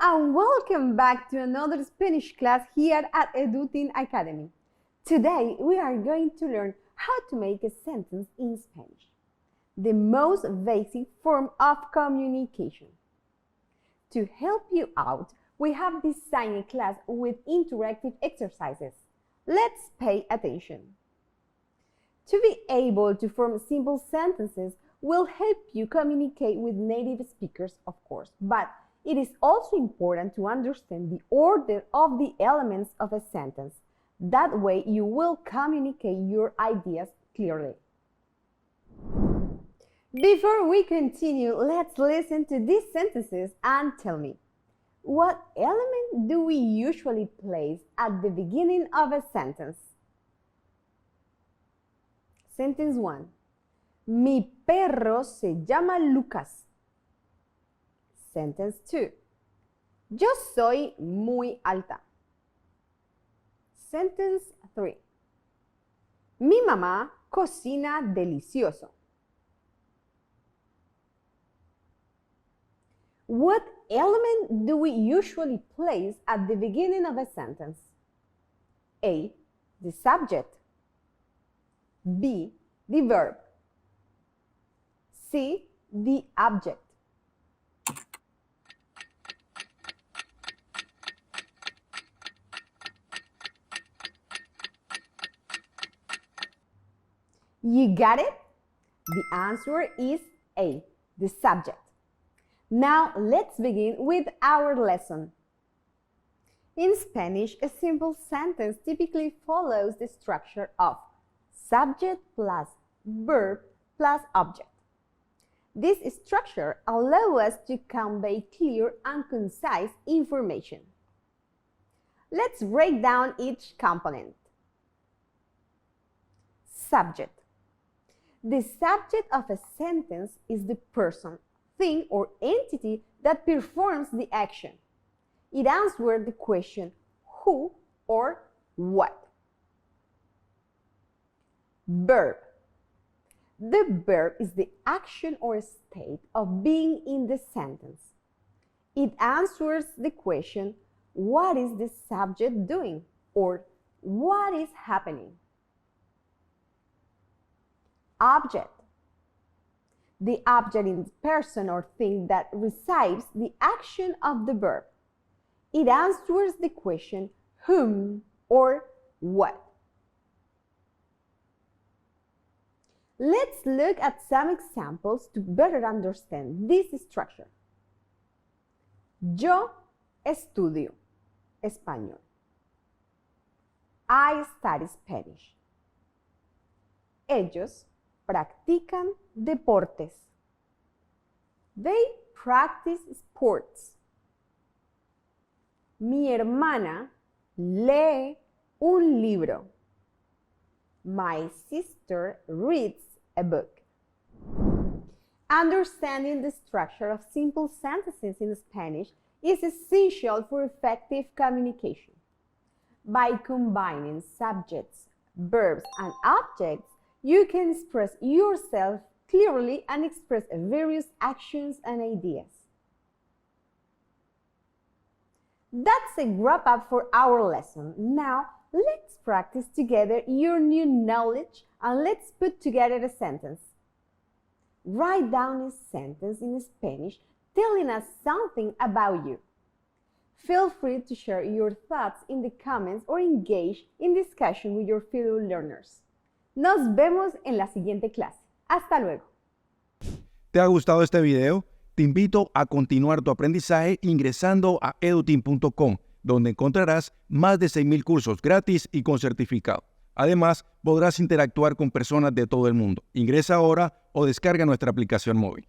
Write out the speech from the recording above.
and welcome back to another Spanish class here at Edutin Academy. Today we are going to learn how to make a sentence in Spanish, the most basic form of communication. To help you out, we have designed a class with interactive exercises. Let's pay attention. To be able to form simple sentences will help you communicate with native speakers, of course, but it is also important to understand the order of the elements of a sentence. That way you will communicate your ideas clearly. Before we continue, let's listen to these sentences and tell me, what element do we usually place at the beginning of a sentence? Sentence 1. Mi perro se llama Lucas. Sentence 2. Yo soy muy alta. Sentence 3. Mi mamá cocina delicioso. What element do we usually place at the beginning of a sentence? A. The subject. B. The verb. C. The object. You got it? The answer is A, the subject. Now let's begin with our lesson. In Spanish, a simple sentence typically follows the structure of subject plus verb plus object. This structure allows us to convey clear and concise information. Let's break down each component. Subject. The subject of a sentence is the person, thing, or entity that performs the action. It answers the question who or what. Verb. The verb is the action or state of being in the sentence. It answers the question what is the subject doing or what is happening. Object. The object is the person or thing that receives the action of the verb. It answers the question whom or what. Let's look at some examples to better understand this structure. Yo estudio español. I study Spanish. Ellos practican deportes. They practice sports. Mi hermana lee un libro. My sister reads a book. Understanding the structure of simple sentences in Spanish is essential for effective communication. By combining subjects, verbs, and objects, you can express yourself clearly and express various actions and ideas. That's a wrap up for our lesson. Now, let's practice together your new knowledge and let's put together a sentence. Write down a sentence in Spanish telling us something about you. Feel free to share your thoughts in the comments or engage in discussion with your fellow learners. Nos vemos en la siguiente clase. Hasta luego. ¿Te ha gustado este video? Te invito a continuar tu aprendizaje ingresando a edutin.com, donde encontrarás más de 6,000 cursos gratis y con certificado. Además, podrás interactuar con personas de todo el mundo. Ingresa ahora o descarga nuestra aplicación móvil.